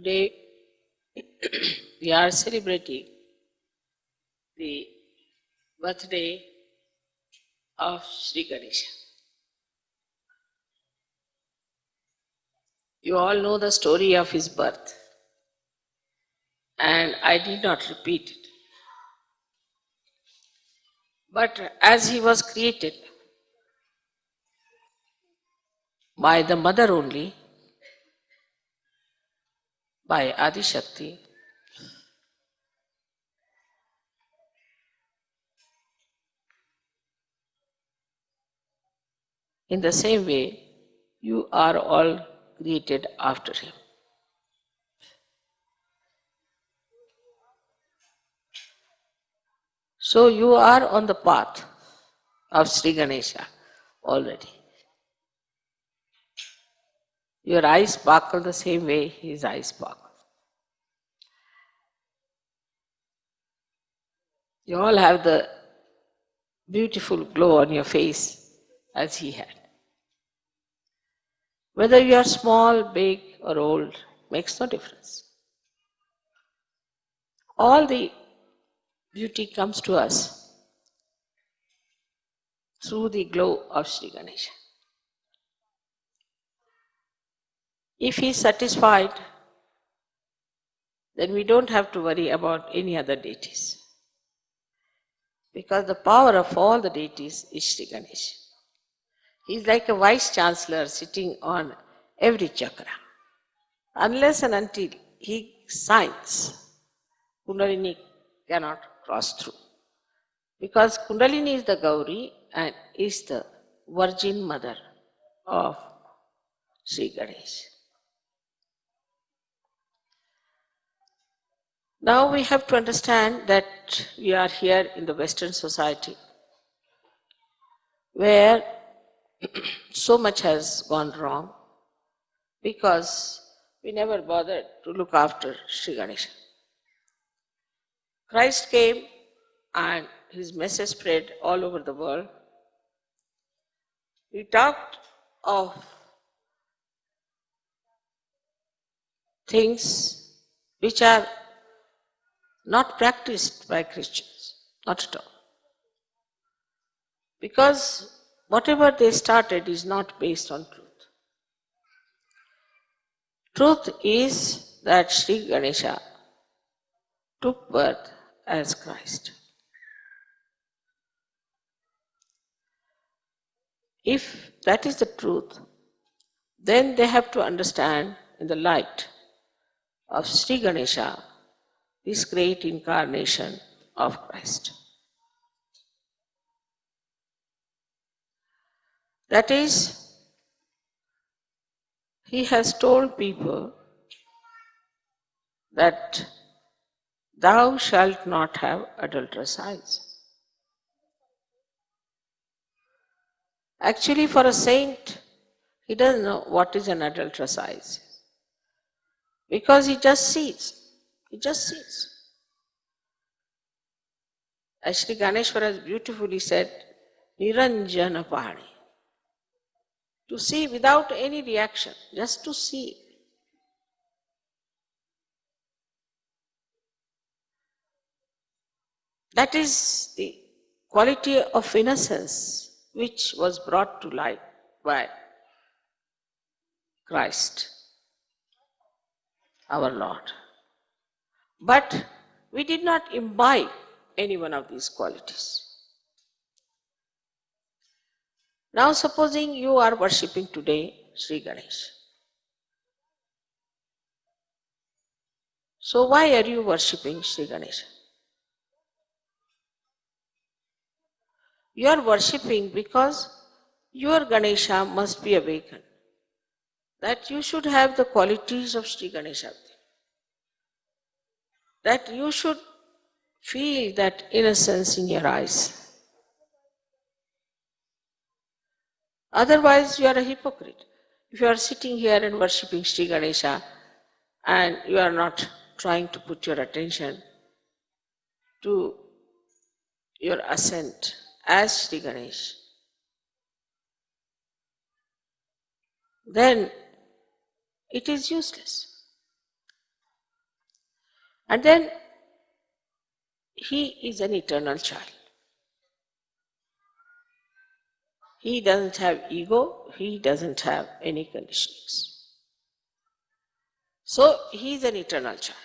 Today we are celebrating the birthday of Shri Ganesha. You all know the story of his birth, and I did not repeat it. But as he was created by the mother only, by Adi Shakti, in the same way, you are all created after him. So you are on the path of Sri Ganesha already. Your eyes sparkle the same way his eyes sparkle. You all have the beautiful glow on your face as he had. Whether you are small, big, or old makes no difference. All the beauty comes to us through the glow of Sri Ganesha. If he is satisfied, then we don't have to worry about any other deities. Because the power of all the deities is Sri Ganesha. He is like a vice chancellor sitting on every chakra. Unless and until he signs, Kundalini cannot cross through. Because Kundalini is the Gauri and is the Virgin Mother of Sri Ganesha. Now we have to understand that we are here in the Western society where so much has gone wrong because we never bothered to look after Sri Ganesha. Christ came and his message spread all over the world. He talked of things which are not practiced by Christians, not at all. Because whatever they started is not based on truth. Truth is that Sri Ganesha took birth as Christ. If that is the truth, then they have to understand in the light of Sri Ganesha this great incarnation of Christ. That is, he has told people that thou shalt not have adulterous eyes. Actually, for a saint, he doesn't know what is an adulterous eyes. Because he just sees. He just sees. As Shri Ganeshwara beautifully said, Niranjana Pahani. To see without any reaction, just to see. That is the quality of innocence which was brought to light by Christ, our Lord. But we did not imbibe any one of these qualities. Now supposing you are worshipping today Sri Ganesha. So why are you worshipping Sri Ganesha? You are worshipping because your Ganesha must be awakened. That you should have the qualities of Sri Ganesha. That you should feel that innocence in your eyes. Otherwise, you are a hypocrite. If you are sitting here and worshipping Sri Ganesha and you are not trying to put your attention to your ascent as Sri Ganesh, then it is useless. And then he is an eternal child. He doesn't have ego, he doesn't have any conditionings. So he is an eternal child.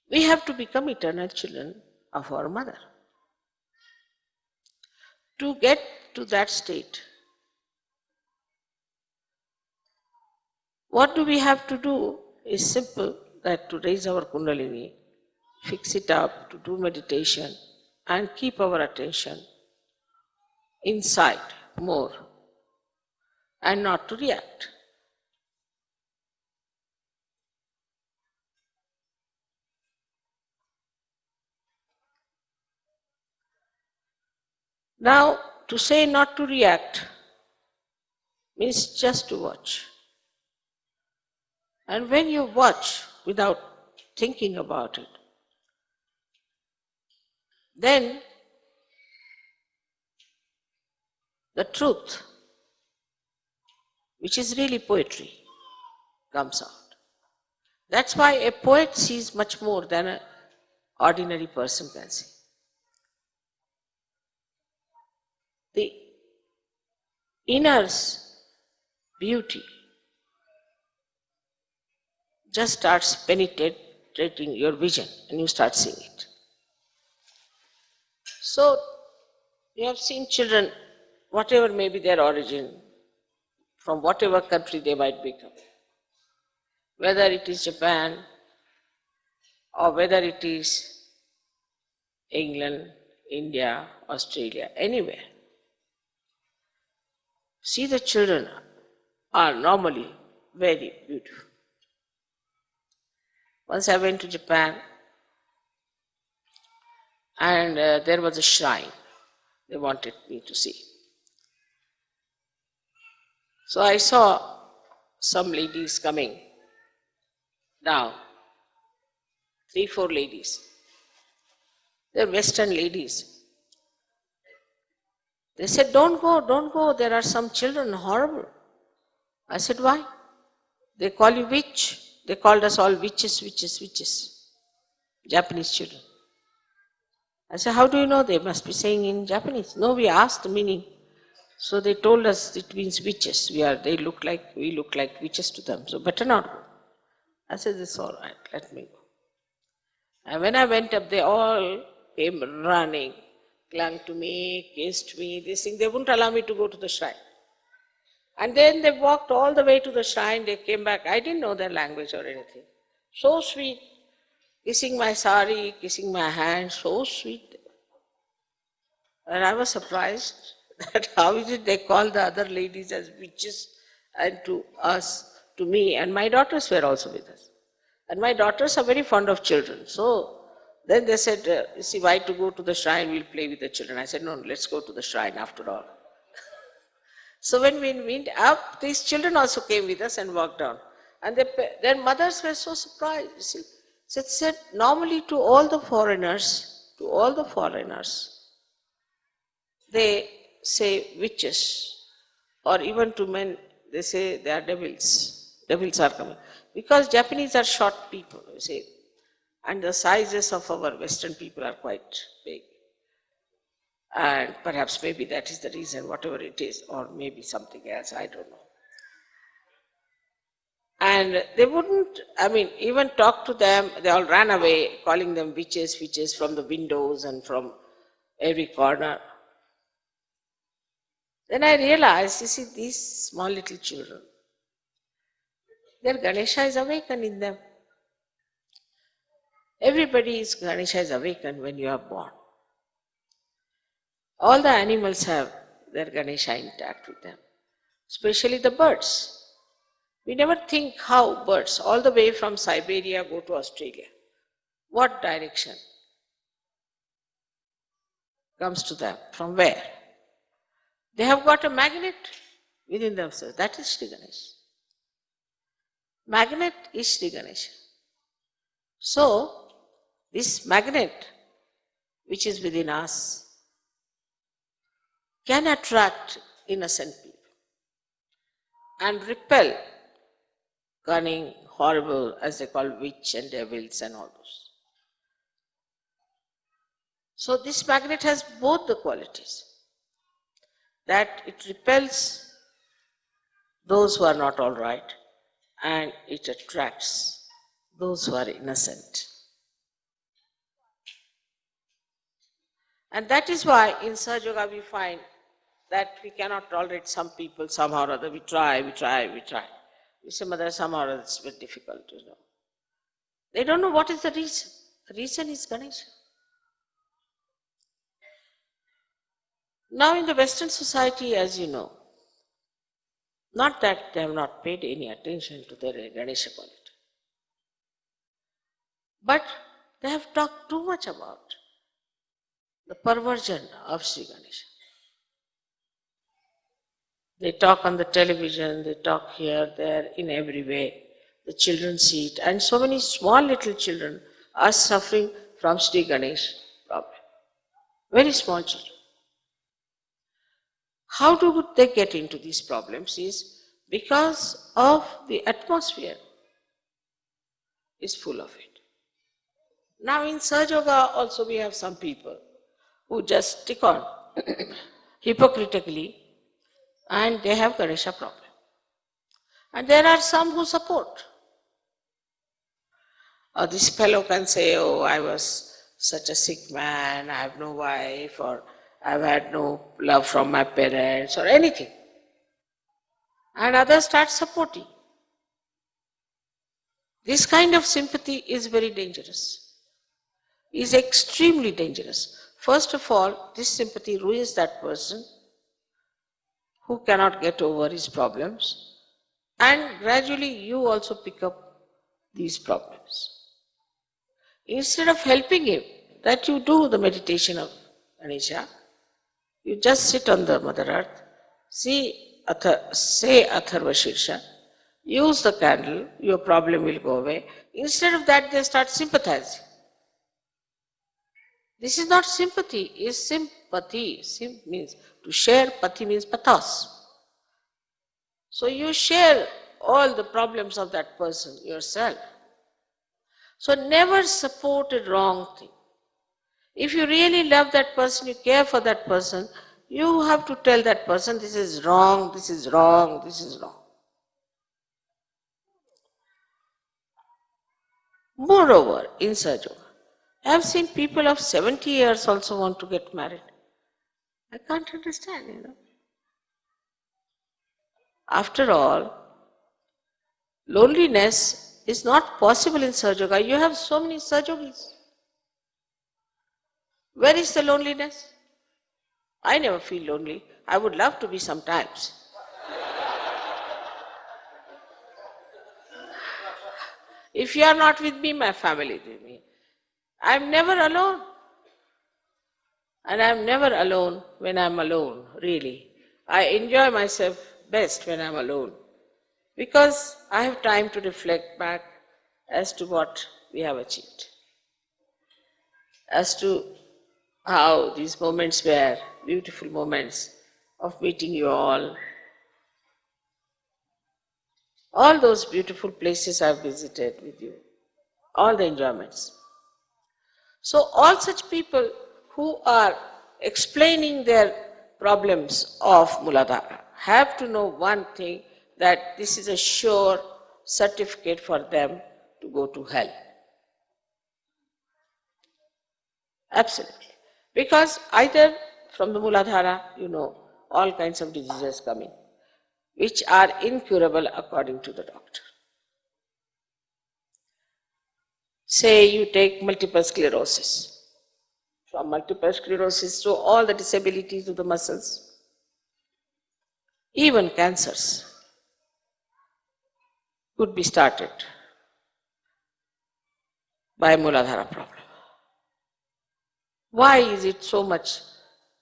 We have to become eternal children of our mother. To get to that state, what do we have to do is simple, that to raise our Kundalini, fix it up, to do meditation and keep our attention inside more and not to react. Now, to say not to react means just to watch. And when you watch without thinking about it, then the truth, which is really poetry, comes out. That's why a poet sees much more than an ordinary person can see. The inner's beauty just starts penetrating your vision and you start seeing it. So, you have seen children, whatever may be their origin, from whatever country they might become, whether it is Japan or whether it is England, India, Australia, anywhere. See, the children are normally very beautiful. Once I went to Japan and there was a shrine they wanted me to see. So I saw some ladies coming down, 3-4 ladies. They're Western ladies. They said, don't go, there are some children, horrible. I said, why? They call you witch. They called us all witches, witches, witches. Japanese children. I said, how do you know? They must be saying in Japanese. No, we asked the meaning. So they told us it means witches. We look like witches to them. So better not go. I said, it's all right, let me go. And when I went up, they all came running, clung to me, kissed me, they wouldn't allow me to go to the shrine. And then they walked all the way to the shrine, they came back. I didn't know their language or anything. So sweet, kissing my sari, kissing my hand, so sweet. And I was surprised that how is it they call the other ladies as witches and to us, to me, and my daughters were also with us. And my daughters are very fond of children. So then they said, you see, why to go to the shrine, we'll play with the children. I said, no, let's go to the shrine after all. So when we went up, these children also came with us and walked down. And their mothers were so surprised. You see, said, normally to all the foreigners, they say witches, or even to men, they say they are devils. Devils are coming. Because Japanese are short people, you see, and the sizes of our Western people are quite big. And perhaps maybe that is the reason, whatever it is, or maybe something else, I don't know. And they wouldn't, even talk to them, they all ran away, calling them witches, witches from the windows and from every corner. Then I realized, you see, these small little children, their Ganesha is awakened in them. Everybody's Ganesha is awakened when you are born. All the animals have their Ganesha intact with them, especially the birds. We never think how birds, all the way from Siberia, go to Australia. What direction comes to them? From where? They have got a magnet within themselves. That is Shri Ganesha. Magnet is Shri Ganesha. So, this magnet which is within us can attract innocent people and repel cunning, horrible, as they call witch and devils and all those. So this magnet has both the qualities, that it repels those who are not all right and it attracts those who are innocent. And that is why in Sahaja Yoga we find that we cannot tolerate some people somehow or other. We try. We say, Mother, somehow or other it's very difficult, They don't know what is the reason. The reason is Ganesha. Now in the Western society, as you know, not that they have not paid any attention to their Ganesha quality, but they have talked too much about the perversion of Sri Ganesha. They talk on the television, they talk here, there, in every way. The children see it, and so many small little children are suffering from Sri Ganesh problem. Very small children. How do they get into these problems is because of the atmosphere is full of it. Now in Sahaja Yoga also we have some people who just stick on hypocritically and they have Ganesha problem. And there are some who support. This fellow can say, oh, I was such a sick man, I have no wife, or I've had no love from my parents, or anything. And others start supporting. This kind of sympathy is very dangerous, is extremely dangerous. First of all, this sympathy ruins that person who cannot get over his problems, and gradually you also pick up these problems. Instead of helping him, that you do the meditation of Ganesha, you just sit on the Mother Earth, say Atharva Shirsha, use the candle, your problem will go away. Instead of that, they start sympathizing. This is not sympathy, it's sympathy. Sim means to share, pati means pathos. So you share all the problems of that person yourself. So never support a wrong thing. If you really love that person, you care for that person, you have to tell that person, this is wrong, this is wrong, this is wrong. Moreover, in Sahaja Yoga, I have seen people of 70 years also want to get married. I can't understand, After all, loneliness is not possible in Sahaja Yoga. You have so many Sahaja Yogis. Where is the loneliness? I never feel lonely. I would love to be sometimes. If you are not with me, my family is with me. I am never alone. And I am never alone when I am alone, really. I enjoy myself best when I am alone because I have time to reflect back as to what we have achieved, as to how these moments were, beautiful moments of meeting you all those beautiful places I have visited with you, all the enjoyments. So all such people who are explaining their problems of Muladhara have to know one thing, that this is a sure certificate for them to go to hell. Absolutely. Because either from the Muladhara, all kinds of diseases coming, which are incurable according to the doctor. Say you take multiple sclerosis. From multiple sclerosis to all the disabilities of the muscles, even cancers could be started by Muladhara problem. Why is it so much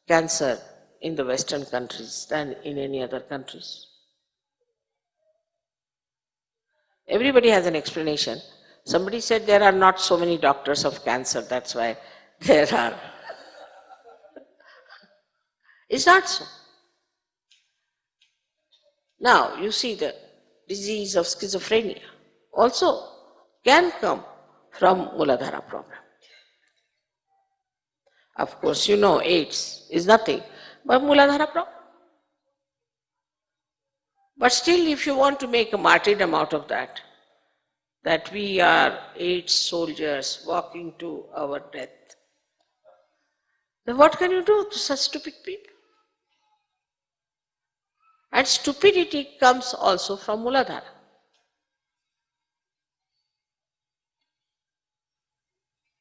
cancer in the Western countries than in any other countries? Everybody has an explanation. Somebody said there are not so many doctors of cancer, that's why there are. It's not so. Now, you see the disease of schizophrenia. also can come from Muladhara problem. Of course, you know AIDS is nothing but Muladhara problem. But still, if you want to make a martyrdom out of that we are AIDS soldiers walking to our death, then what can you do to such stupid people? And stupidity comes also from Muladhara.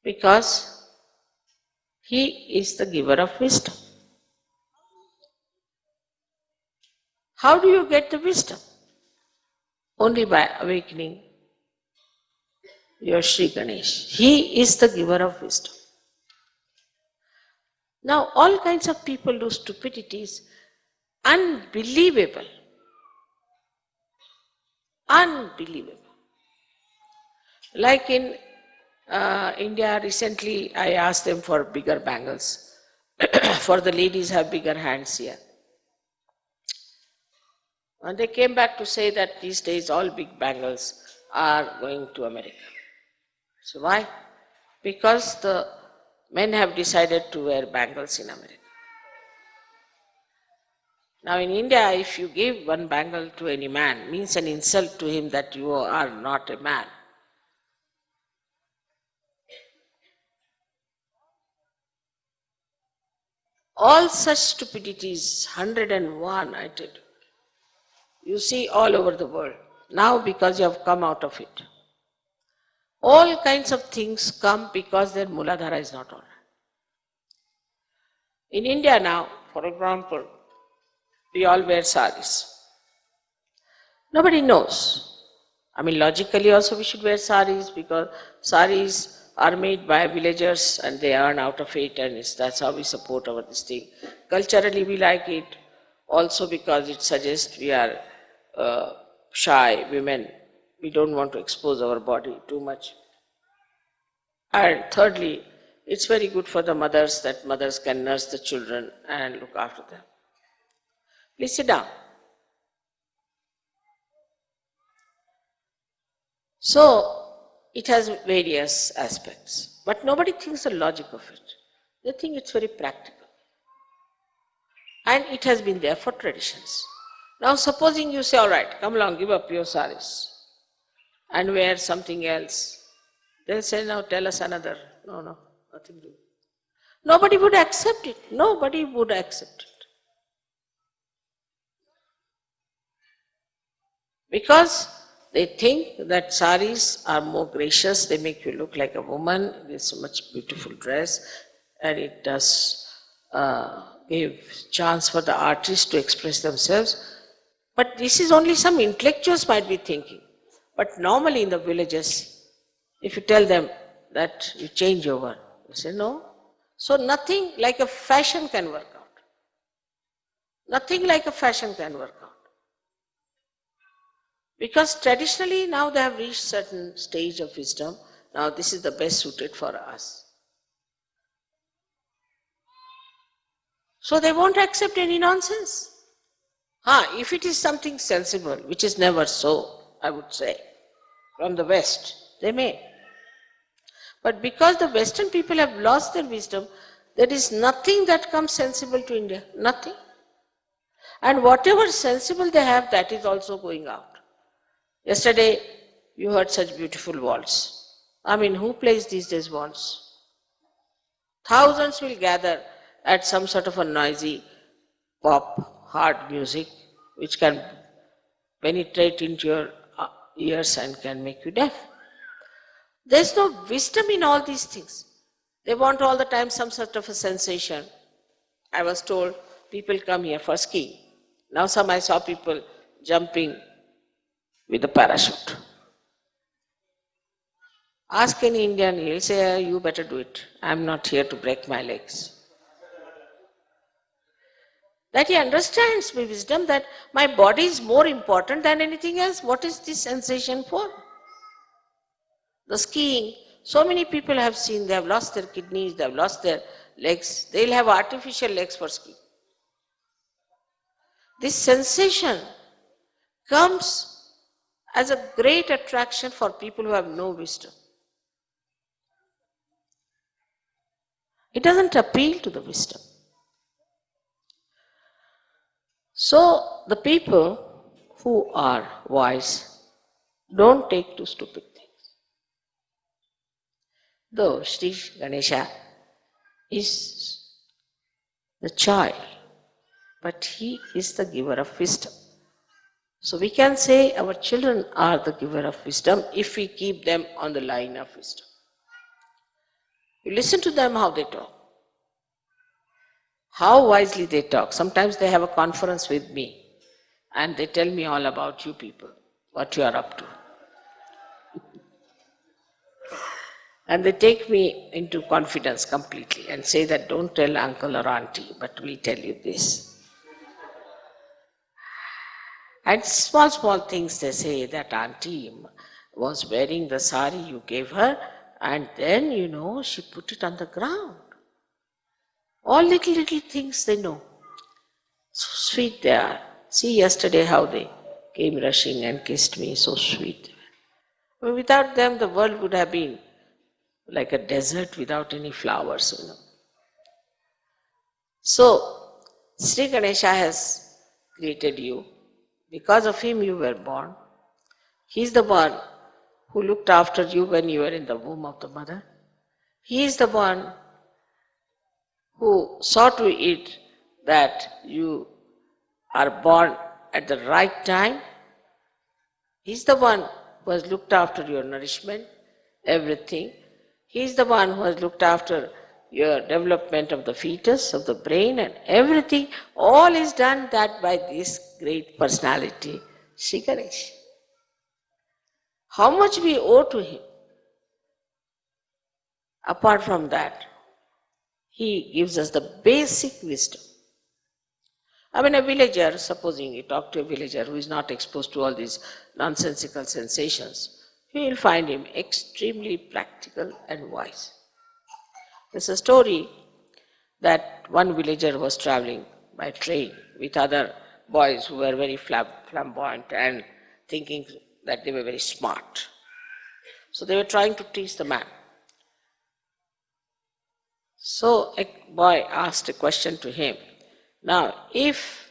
Because he is the giver of wisdom. How do you get the wisdom? Only by awakening your Shri Ganesh. He is the giver of wisdom. Now, all kinds of people do stupidities, unbelievable. Unbelievable. Like in India, recently I asked them for bigger bangles. For the ladies have bigger hands here. And they came back to say that these days all big bangles are going to America. So why? Because the men have decided to wear bangles in America. Now in India, if you give one bangle to any man, means an insult to him that you are not a man. All such stupidities, 101 I tell you see all over the world. Now because you have come out of it. All kinds of things come because their Muladhara is not all right. In India now, for example, we all wear saris. Nobody knows. I mean, logically also we should wear saris because saris are made by villagers and they earn out of it, and that's how we support our this thing. Culturally we like it also because it suggests we are shy women. We don't want to expose our body too much. And thirdly, it's very good for the mothers that mothers can nurse the children and look after them. Please sit down. So, it has various aspects, but nobody thinks the logic of it. They think it's very practical. And it has been there for traditions. Now, supposing you say, all right, come along, give up your saris and wear something else. They'll say, now tell us another. No, nothing to do. Nobody would accept it. Nobody would accept it. Because they think that saris are more gracious, they make you look like a woman, it's so much beautiful dress, and it does give chance for the artists to express themselves. But this is only some intellectuals might be thinking. But normally in the villages, if you tell them that you change over, they say no. So nothing like a fashion can work out. Nothing like a fashion can work out. Because traditionally now they have reached certain stage of wisdom. Now this is the best suited for us. So they won't accept any nonsense. If it is something sensible, which is never so, I would say, from the West, they may. But because the Western people have lost their wisdom, there is nothing that comes sensible to India, nothing. And whatever sensible they have, that is also going out. Yesterday, you heard such beautiful waltz. I mean, who plays these days waltz? Thousands will gather at some sort of a noisy pop, hard music, which can penetrate into your ears and can make you deaf. There's no wisdom in all these things. They want all the time some sort of a sensation. I was told people come here for skiing. Now I saw people jumping with a parachute. Ask any Indian, he'll say, you better do it. I'm not here to break my legs. That he understands with wisdom that my body is more important than anything else. What is this sensation for? The skiing, so many people have seen, they have lost their kidneys, they have lost their legs. They'll have artificial legs for skiing. This sensation comes as a great attraction for people who have no wisdom. It doesn't appeal to the wisdom. So the people who are wise don't take to stupid things. Though Shri Ganesha is the child, but he is the giver of wisdom. So we can say our children are the giver of wisdom if we keep them on the line of wisdom. You listen to them how they talk, how wisely they talk. Sometimes they have a conference with me and they tell me all about you people, what you are up to. And they take me into confidence completely and say that don't tell uncle or auntie, but we'll tell you this. And small things they say that auntie was wearing the sari you gave her and then, she put it on the ground. All little things they know. So sweet they are. See yesterday how they came rushing and kissed me, so sweet. Without them the world would have been like a desert without any flowers, So, Sri Ganesha has created you. Because of him you were born. He is the one who looked after you when you were in the womb of the mother. He is the one who saw to it that you are born at the right time. He is the one who has looked after your nourishment, everything. He is the one who has looked after your development of the fetus, of the brain and everything. All is done that by this great personality, Shri Ganesha. How much we owe to him? Apart from that, he gives us the basic wisdom. I mean, a villager, supposing you talk to a villager who is not exposed to all these nonsensical sensations, you will find him extremely practical and wise. There's a story that one villager was traveling by train with other boys who were very flamboyant and thinking that they were very smart. So they were trying to teach the man. So a boy asked a question to him. Now, if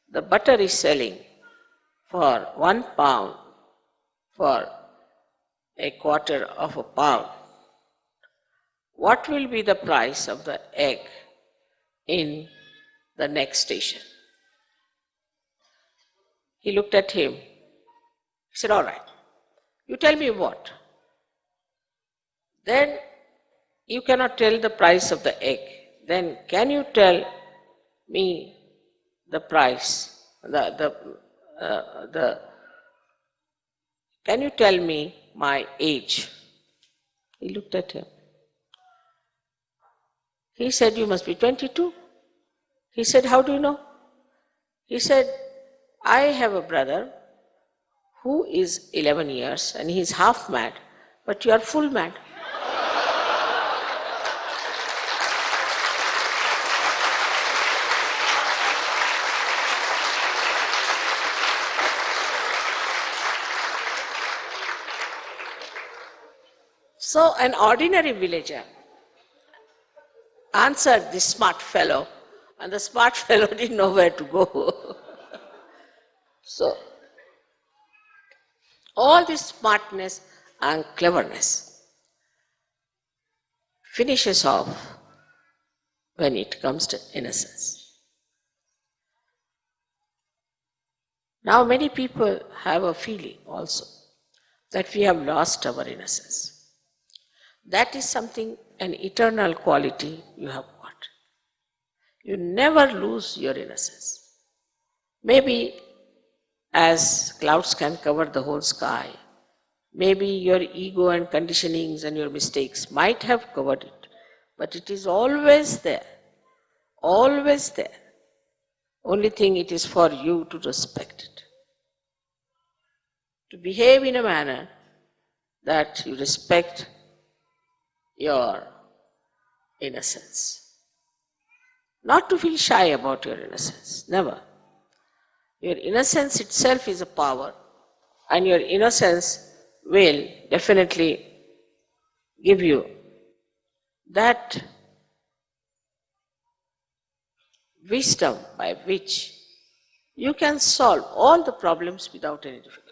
the butter is selling for 1 pound for a quarter of a pound, what will be the price of the egg in the next station? He looked at him. He said, all right, you tell me what? Then you cannot tell the price of the egg. Then can you tell me the price, can you tell me my age? He looked at him. He said, you must be 22. He said, how do you know? He said, I have a brother who is 11 years and he is half mad, but you are full mad. So an ordinary villager answered this smart fellow, and the smart fellow didn't know where to go. So all this smartness and cleverness finishes off when it comes to innocence. Now many people have a feeling also that we have lost our innocence. That is something, an eternal quality you have got. You never lose your innocence. Maybe as clouds can cover the whole sky, maybe your ego and conditionings and your mistakes might have covered it, but it is always there, always there. Only thing it is for you to respect it. To behave in a manner that you respect your innocence. Not to feel shy about your innocence, never. Your innocence itself is a power. and your innocence will definitely give you that wisdom by which you can solve all the problems without any difficulty.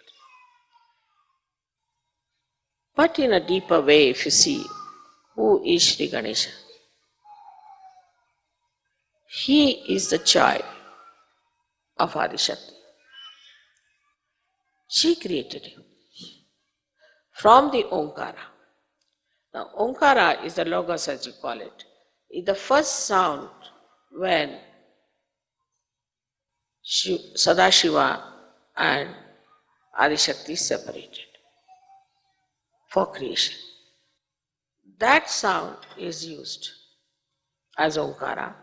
But in a deeper way, if you see who is Shri Ganesha, he is the child of Adishakti. She created him from the Omkara. Now, Omkara is the logos, as you call it. It's the first sound when Sadashiva and Adishakti separated for creation. That sound is used as Omkara,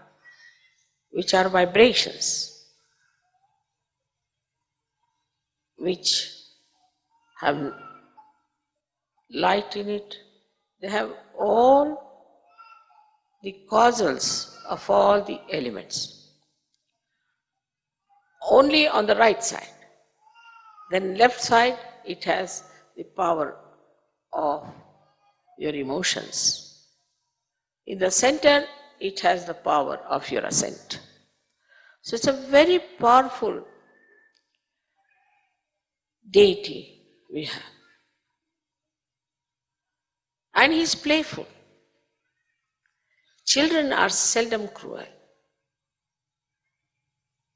which are vibrations, which have light in it. They have all the causals of all the elements. Only on the right side. Then left side, it has the power of your emotions. In the center, it has the power of your ascent. So it's a very powerful deity we have. And he's playful. Children are seldom cruel.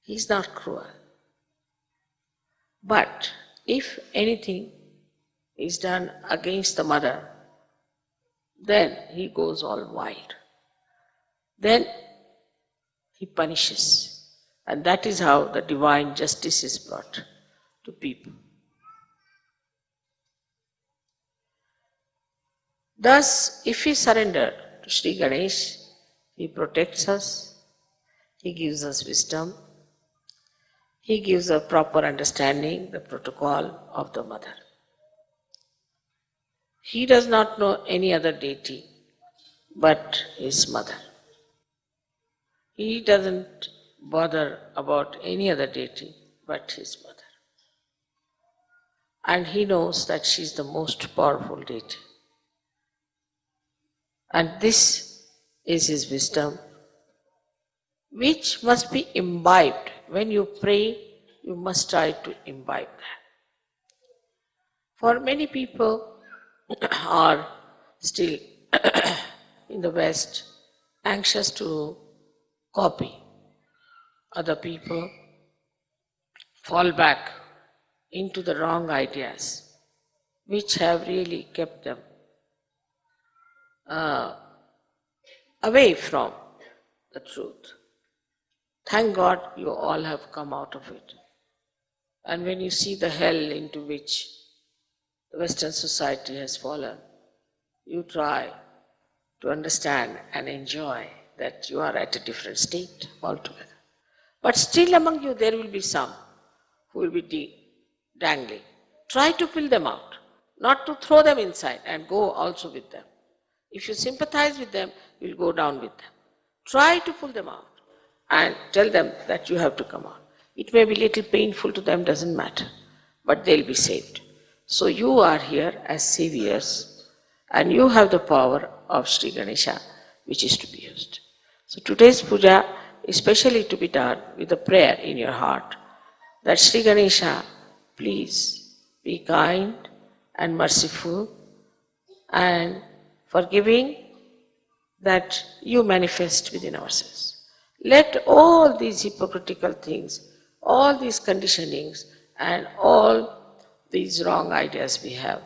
He's not cruel. But if anything is done against the mother, then he goes all wild. Then he punishes. And that is how the divine justice is brought to people. Thus, if we surrender to Shri Ganesh, he protects us, he gives us wisdom, he gives a proper understanding, the protocol of the mother. He does not know any other deity but his mother. He doesn't bother about any other deity but his mother. And he knows that she is the most powerful deity. And this is his wisdom, which must be imbibed. When you pray, you must try to imbibe that. For many people are still in the West anxious to copy other people, fall back into the wrong ideas, which have really kept them away from the truth. Thank God you all have come out of it. And when you see the hell into which the Western society has fallen, you try to understand and enjoy that you are at a different state altogether. But still among you there will be some who will be dangling. Try to pull them out, not to throw them inside and go also with them. If you sympathize with them, you'll go down with them. Try to pull them out and tell them that you have to come out. It may be a little painful to them, doesn't matter, but they'll be saved. So you are here as saviors and you have the power of Shri Ganesha which is to be used. So today's puja is specially to be done with a prayer in your heart that Shri Ganesha, please be kind and merciful and forgiving that you manifest within ourselves. Let all these hypocritical things, all these conditionings and all these wrong ideas we have,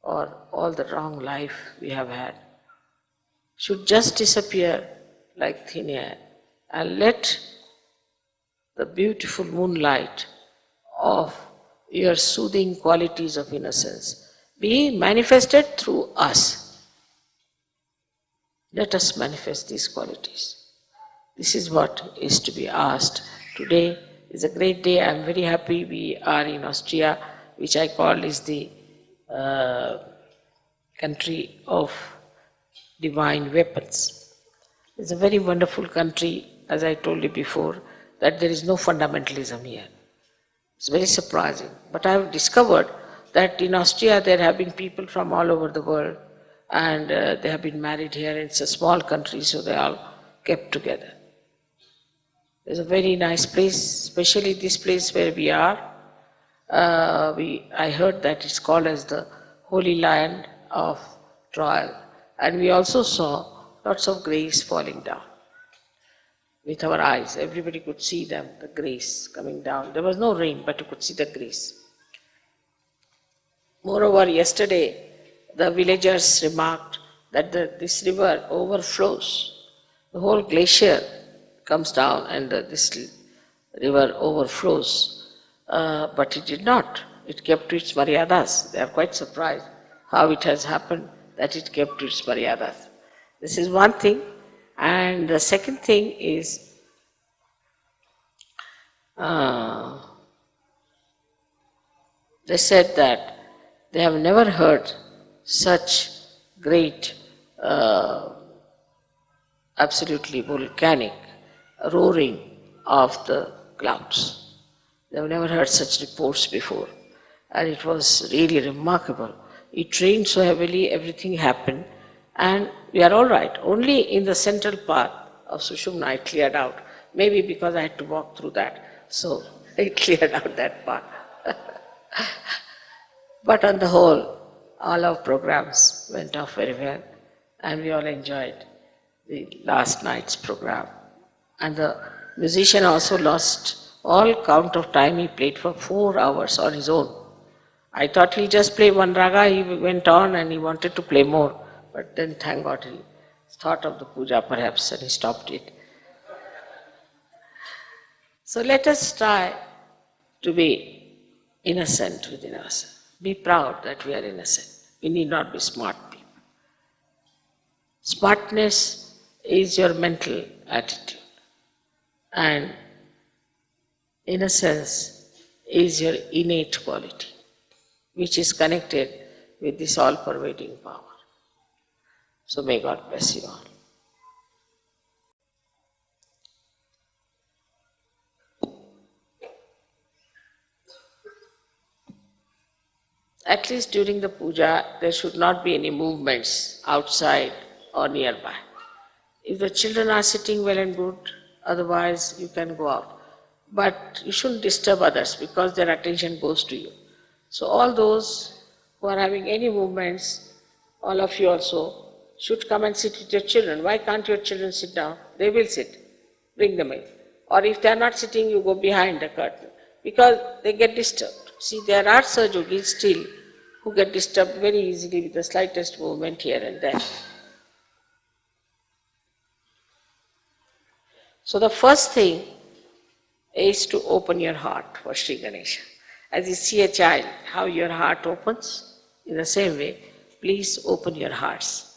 or all the wrong life we have had, should just disappear like thin air, and let the beautiful moonlight of your soothing qualities of innocence be manifested through us. Let us manifest these qualities. This is what is to be asked. Today is a great day. I am very happy we are in Austria, which I call is the country of divine weapons. It's a very wonderful country, as I told you before, that there is no fundamentalism here. It's very surprising. But I have discovered that in Austria there have been people from all over the world, and they have been married here. It's a small country, so they all kept together. It's a very nice place, especially this place where we are. I heard that it's called as the Holy Land of Trial. And we also saw lots of grace falling down with our eyes. Everybody could see them, the grace coming down. There was no rain, but you could see the grace. Moreover, yesterday the villagers remarked that this river overflows. The whole glacier comes down and this river overflows. But it did not. It kept to its maryadas. They are quite surprised how it has happened that it kept to its maryadas. This is one thing. And the second thing is they said that they have never heard such great, absolutely volcanic roaring of the clouds. They have never heard such reports before. And it was really remarkable. It rained so heavily, everything happened, and we are all right. Only in the central part of Sushumna I cleared out. Maybe because I had to walk through that, so I cleared out that part. But on the whole, all our programs went off very well, and we all enjoyed the last night's program. And the musician also lost all count of time. He played for 4 hours on his own. I thought he'll just play one raga. He went on and he wanted to play more. But then, thank God, he thought of the puja perhaps and he stopped it. So let us try to be innocent within ourselves. Be proud that we are innocent. We need not be smart people. Smartness is your mental attitude, and innocence is your innate quality, which is connected with this all-pervading power. So may God bless you all. At least during the puja, there should not be any movements outside or nearby. If the children are sitting well and good, otherwise you can go out. But you shouldn't disturb others because their attention goes to you. So all those who are having any movements, all of you also, should come and sit with your children. Why can't your children sit down? They will sit. Bring them in. Or if they are not sitting, you go behind the curtain. Because they get disturbed. See, there are Sahajogis still who get disturbed very easily with the slightest movement here and there. So the first thing is to open your heart for Shri Ganesha. As you see a child, how your heart opens, in the same way, please open your hearts